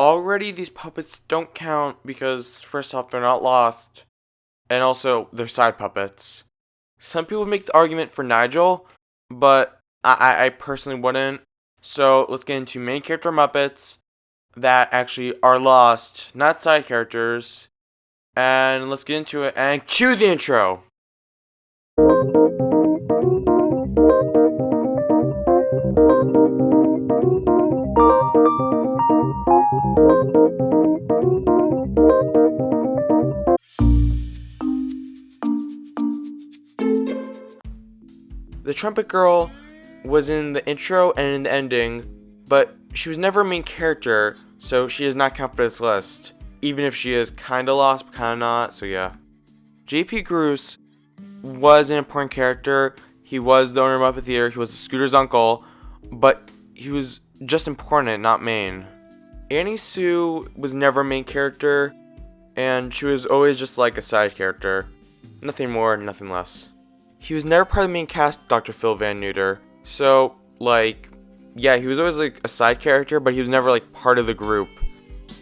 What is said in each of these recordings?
already these puppets don't count because, first off, they're not lost, and also they're side puppets. Some people make the argument for Nigel, but I personally wouldn't. So let's get into main character Muppets that actually are lost, not side characters. And let's get into it and cue the intro. The trumpet girl was in the intro and in the ending, but she was never a main character, so she is not counted for this list. Even if she is kinda lost, but kinda not, so yeah. JP Groose was an important character. He was the owner of Muppet Theater, he was Scooter's uncle, but he was just important, not main. Annie Sue was never a main character, and she was always just like a side character. Nothing more, nothing less. He was never part of the main cast, Dr. Phil Van Neuter. So, yeah, he was always like a side character, but he was never like part of the group.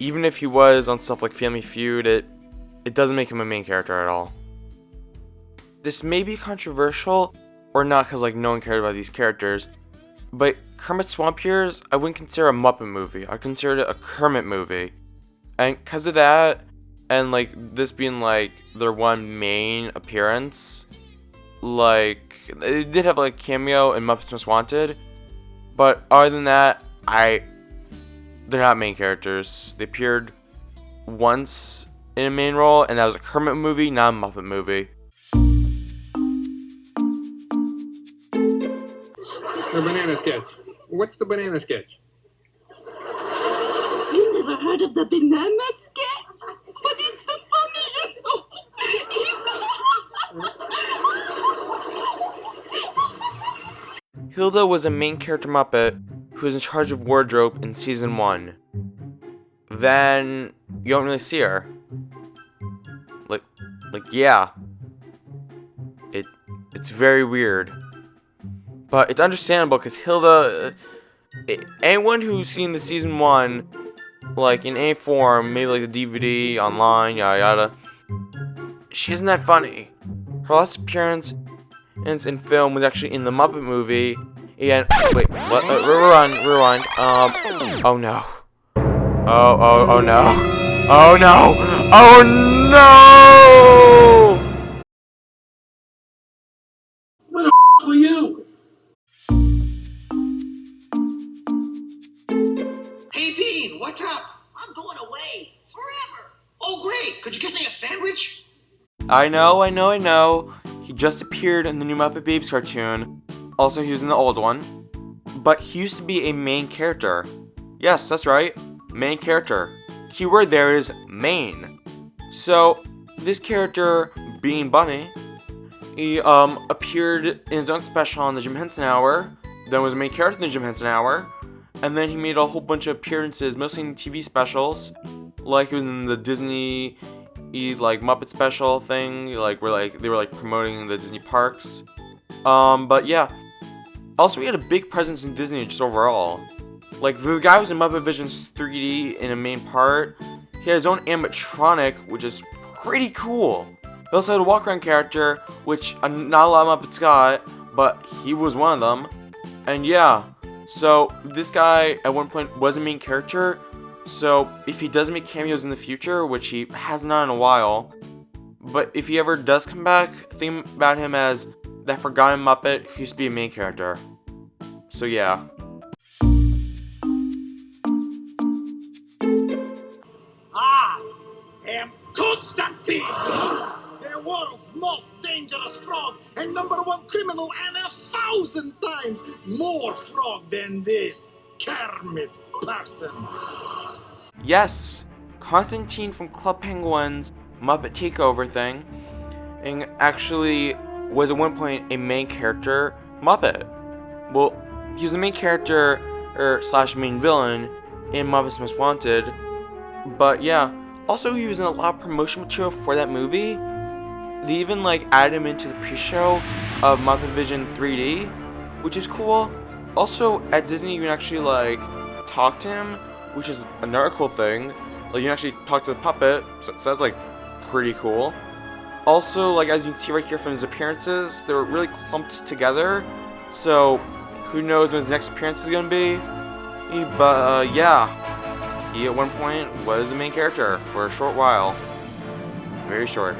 Even if he was on stuff like Family Feud, it doesn't make him a main character at all. This may be controversial, or not because like no one cared about these characters, but Kermit Swamp Years, I wouldn't consider a Muppet movie. I consider it a Kermit movie. And because of that, and like this being like their one main appearance, like they did have like a cameo in Muppets Most Wanted, but other than that, they're not main characters. They appeared once in a main role, and that was a Kermit movie, not a Muppet movie. The banana sketch. What's the banana sketch? You never heard of the banana sketch? But it's the funniest. Hilda was a main character Muppet who was in charge of wardrobe in season 1. Then you don't really see her. Yeah. It's very weird. But it's understandable because Hilda, anyone who's seen the season 1, like in any form, maybe like the DVD, online, yada yada, she isn't that funny. Her last appearance in film was actually in the Muppet movie. And wait, what? Rewind. Oh no. Oh no. Oh no. Oh no. Where the were you? Hey, Bean, what's up? I'm going away forever. Oh, great. Could you get me a sandwich? I know. He just appeared in the new Muppet Babies cartoon. Also, he was in the old one. But he used to be a main character. Yes, that's right. Main character. Keyword there is main. So, this character, Bean Bunny, he appeared in his own special on the Jim Henson Hour. Then was a main character in the Jim Henson Hour. And then he made a whole bunch of appearances, mostly in TV specials. Like he was in the Disney Muppet special thing, where they were promoting the Disney parks. But yeah. Also, he had a big presence in Disney just overall. Like, the guy was in Muppet Visions 3D in a main part. He had his own animatronic, which is pretty cool. He also had a walk-around character, which not a lot of Muppets got, but he was one of them. And yeah, so this guy at one point was a main character. So if he does make cameos in the future, which he hasn't done in a while, but if he ever does come back, think about him as that forgotten Muppet who used to be a main character. So yeah. I am Constantine, the world's most dangerous frog and #1 criminal and 1,000 times more frog than this Kermit person. Yes, Constantine from Club Penguin's Muppet Takeover thing, and actually was at one point a main character Muppet. Well, he was the main character / main villain in Muppets Most Wanted. But yeah, also he was in a lot of promotion material for that movie. They even added him into the pre-show of Muppet Vision 3D, which is cool. Also at Disney you can actually talk to him, which is another cool thing. Like, you can actually talk to the puppet, so that's like pretty cool. Also, like, as you can see right here from his appearances, they were really clumped together. So, who knows when his next appearance is gonna be? But yeah, he at one point was the main character for a short while. Very short.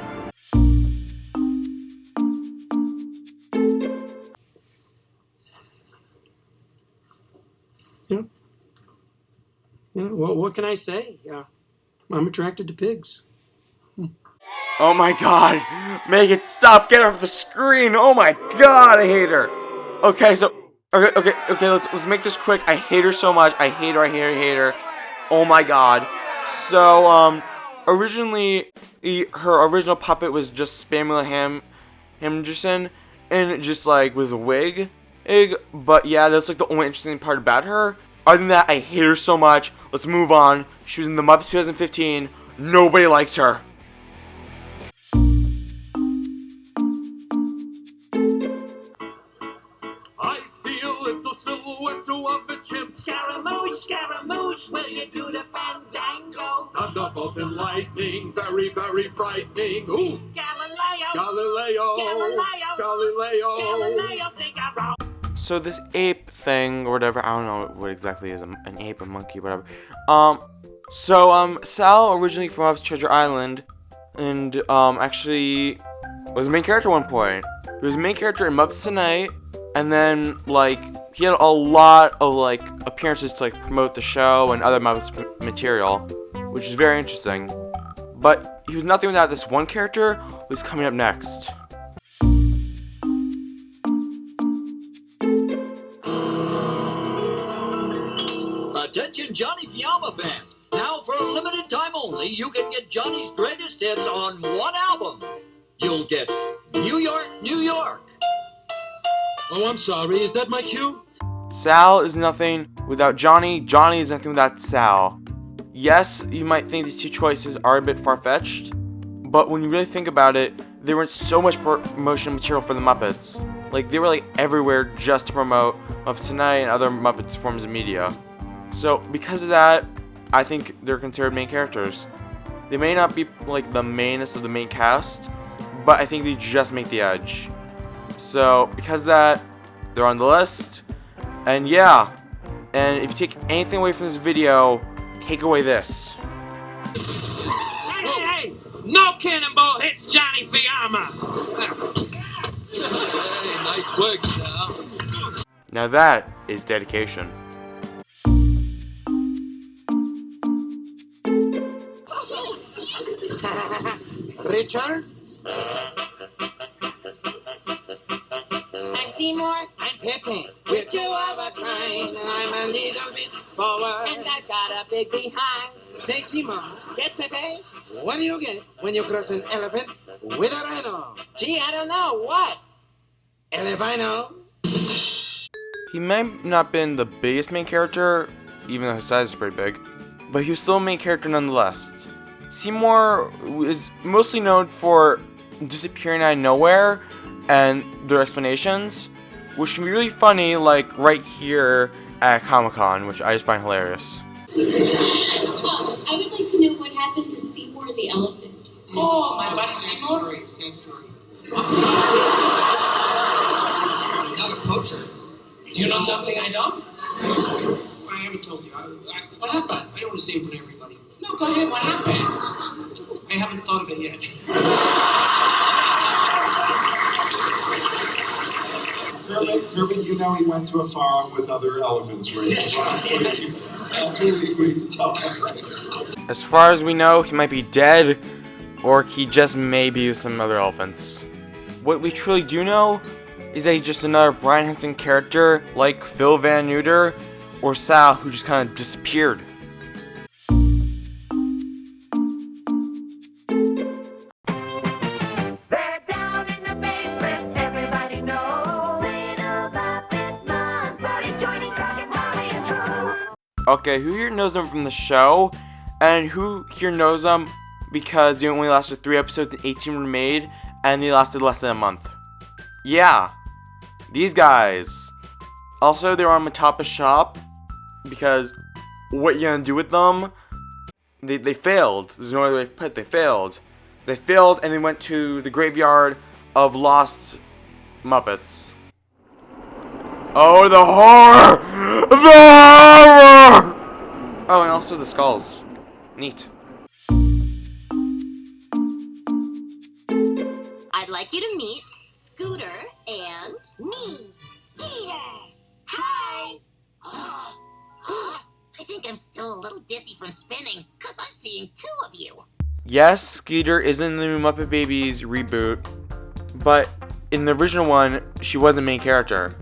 Yeah, well, what can I say? I'm attracted to pigs. Oh my god! Make it stop! Get off the screen! Oh my god, I hate her! Okay, so... Okay, let's make this quick. I hate her so much. I hate her. Oh my god. So, originally, her original puppet was just Pamela Henderson, and just, like, with a wig. But yeah, that's, like, the only interesting part about her. Other than that, I hate her so much. Let's move on. She was in the Muppets 2015. Nobody likes her. I see a little silhouette of a chimp. Scaramouche, will you do the fandango? Thunderbolt and lightning, very, very frightening. Ooh! Galileo, Figaro. So this ape thing, or whatever, I don't know what exactly is, an ape, a monkey, whatever. Sal, originally from Muppets Treasure Island, and, actually was the main character at one point. He was the main character in Muppets Tonight, and then, like, he had a lot of, like, appearances to, like, promote the show and other Muppets material, which is very interesting. But he was nothing without this one character who's coming up next. Attention Johnny FIAMA fans. Now for a limited time only, you can get Johnny's greatest hits on one album. You'll get New York, New York. Oh, I'm sorry. Is that my cue? Sal is nothing without Johnny. Johnny is nothing without Sal. Yes, you might think these two choices are a bit far-fetched, but when you really think about it, they were in so much promotion material for the Muppets. Like, they were, like, everywhere just to promote Muppets Tonight and other Muppets forms of media. So, because of that, I think they're considered main characters. They may not be, like, the mainest of the main cast, but I think they just make the edge. So, because of that, they're on the list. And yeah, and if you take anything away from this video, take away this. Hey! No cannonball hits Johnny FIAMA! Hey, nice work, Sal. Now that is dedication. Richard? I'm Seymour. I'm Pippin. We're two of a kind. I'm a little bit forward. And I've got a big behind. Say, Seymour, Yes, Pepe? what do you get when you cross an elephant with a rhino? Gee, I don't know. What? Elevino? He may not have been the biggest main character, even though his size is pretty big, but he was still a main character nonetheless. Seymour is mostly known for disappearing out of nowhere and their explanations, which can be really funny, like right here at Comic-Con, which I just find hilarious. I would like to know what happened to Seymour the elephant. Oh, my buddy Seymour? Same story. Not a poacher. Do you know something I don't? I haven't told you. What happened? I don't want to say it for everybody. No, go ahead. What happened? I haven't thought of it yet. Herbert, you know he went to a farm with other elephants, right? Yes. That's really great to tell him, right? As far as we know, he might be dead, or he just may be with some other elephants. What we truly do know is that he's just another Brian Henson character, like Phil Van Neuter or Sal, who just kind of disappeared. They're down in the basement, everybody knows. Little Muppet Monsters, joining Crash and Polly and True. Okay, who here knows them from the show? And who here knows them because they only lasted 3 episodes and 18 were made, and they lasted less than a month? Yeah, these guys. Also, they were on Matappa's shop because what you gonna do with them? They failed. There's no other way to put it. They failed. They failed, and they went to the graveyard of lost Muppets. Oh, the horror! The horror! Oh, and also the skulls. Neat. I'd like you to meet Scooter and Me, Peter. Hi. I think I'm still a little dizzy from spinning, because I'm seeing two of you. Yes, Skeeter is in the new Muppet Babies reboot, but in the original one, she was a main character.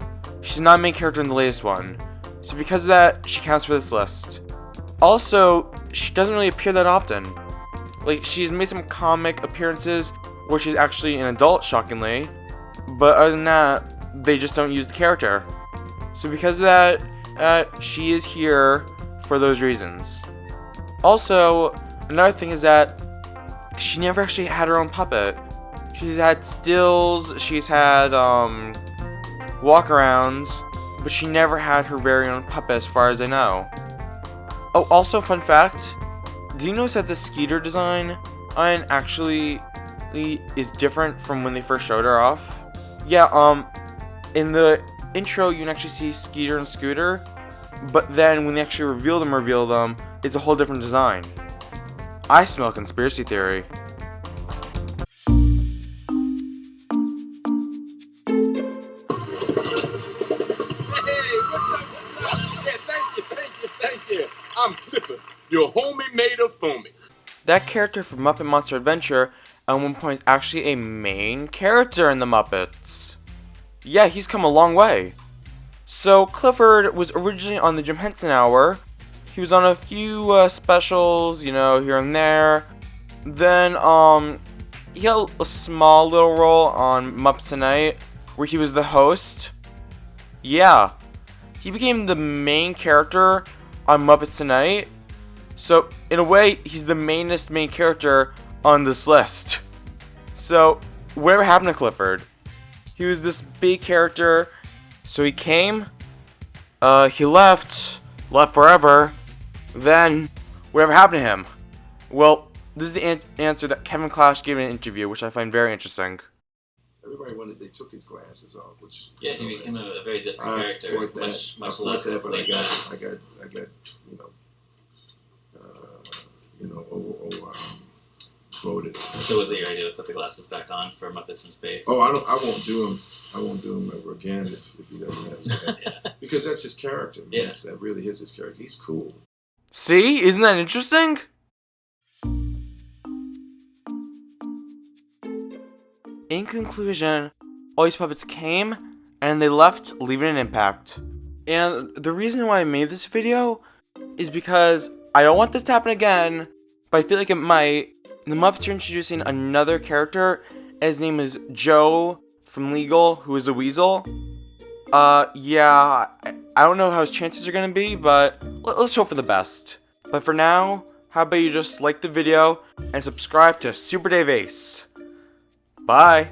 She's not a main character in the latest one, so because of that, she counts for this list. Also, she doesn't really appear that often. Like, she's made some comic appearances where she's actually an adult, shockingly, but other than that, they just don't use the character. So because of that, she is here for those reasons. Also, another thing is that she never actually had her own puppet. She's had stills, she's had walkarounds, but she never had her very own puppet as far as I know. Oh, also fun fact, do you notice that the Skeeter design actually is different from when they first showed her off? Yeah, in the intro you can actually see Skeeter and Scooter, but then when they actually reveal them, it's a whole different design. I smell conspiracy theory. Hey, what's up? Yeah, thank you. I'm Clifford, your homie made of foamy. That character from Muppet Monster Adventure at one point is actually a main character in the Muppets. Yeah, he's come a long way. So Clifford was originally on the Jim Henson Hour. He was on a few specials, you know, here and there. Then he had a small little role on Muppets Tonight where he was the host. Yeah, he became the main character on Muppets Tonight. So in a way, he's the main character on this list. So whatever happened to Clifford? He was this big character. So he came, he left forever. Then whatever happened to him? Well, this is the answer that Kevin Clash gave in an interview, which I find very interesting. Everybody wanted, they took his glasses off, which... Yeah, he became a very different character, much less but like that. I got, voted. So was it your idea to put the glasses back on for Muppets from Space? Oh, I won't do him. I won't do him ever again if he doesn't have that. Yeah. Because that's his character. Yeah. That really is his character. He's cool. See? Isn't that interesting? In conclusion, all these puppets came and they left, leaving an impact. And the reason why I made this video is because I don't want this to happen again, but I feel like it might. The Muppets are introducing another character, and his name is Joe from Legal, who is a weasel. Yeah, I don't know how his chances are gonna be, but let's hope for the best. But for now, how about you just like the video and subscribe to SuperDaveace. Bye!